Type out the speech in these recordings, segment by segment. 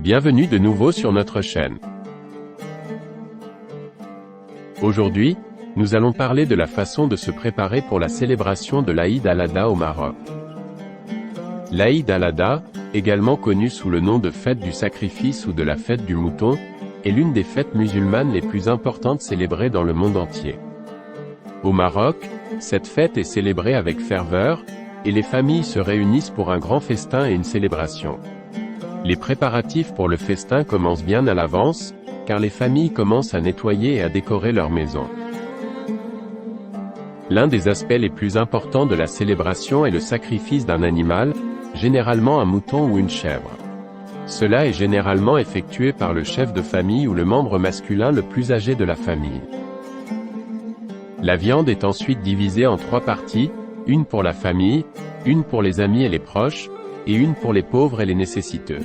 Bienvenue de nouveau sur notre chaîne. Aujourd'hui, nous allons parler de la façon de se préparer pour la célébration de l'Aïd al-Adha au Maroc. L'Aïd al-Adha, également connue sous le nom de fête du sacrifice ou de la fête du mouton, est l'une des fêtes musulmanes les plus importantes célébrées dans le monde entier. Au Maroc, cette fête est célébrée avec ferveur, et les familles se réunissent pour un grand festin et une célébration. Les préparatifs pour le festin commencent bien à l'avance, car les familles commencent à nettoyer et à décorer leur maison. L'un des aspects les plus importants de la célébration est le sacrifice d'un animal, généralement un mouton ou une chèvre. Cela est généralement effectué par le chef de famille ou le membre masculin le plus âgé de la famille. La viande est ensuite divisée en 3 parties, une pour la famille, une pour les amis et les proches, et une pour les pauvres et les nécessiteux.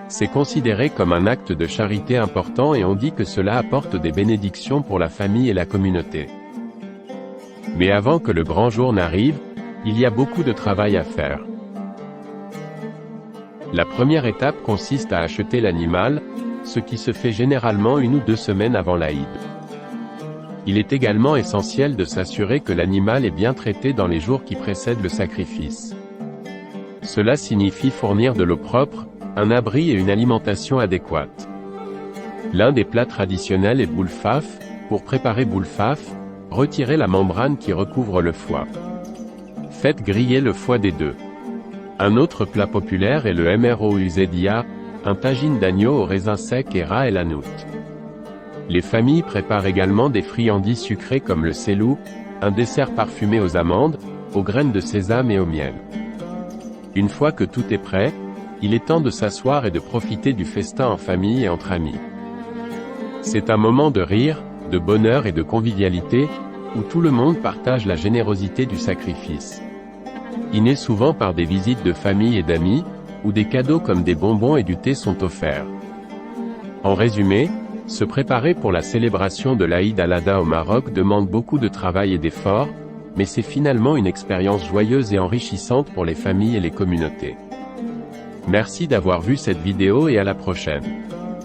C'est considéré comme un acte de charité important et on dit que cela apporte des bénédictions pour la famille et la communauté. Mais avant que le grand jour n'arrive, il y a beaucoup de travail à faire. La première étape consiste à acheter l'animal, ce qui se fait généralement 1 ou 2 semaines avant l'Aïd. Il est également essentiel de s'assurer que l'animal est bien traité dans les jours qui précèdent le sacrifice. Cela signifie fournir de l'eau propre, un abri et une alimentation adéquate. L'un des plats traditionnels est boulfaf. Pour préparer boulfaf, retirez la membrane qui recouvre le foie. Faites griller le foie des deux. Un autre plat populaire est le mrouzdia, un tagine d'agneau au raisin sec et ras el hanout. Les familles préparent également des friandises sucrées comme le selou, un dessert parfumé aux amandes, aux graines de sésame et au miel. Une fois que tout est prêt, il est temps de s'asseoir et de profiter du festin en famille et entre amis. C'est un moment de rire, de bonheur et de convivialité, où tout le monde partage la générosité du sacrifice. Il naît souvent par des visites de famille et d'amis, où des cadeaux comme des bonbons et du thé sont offerts. En résumé, se préparer pour la célébration de l'Aïd al-Adha au Maroc demande beaucoup de travail et d'efforts, mais c'est finalement une expérience joyeuse et enrichissante pour les familles et les communautés. Merci d'avoir vu cette vidéo et à la prochaine.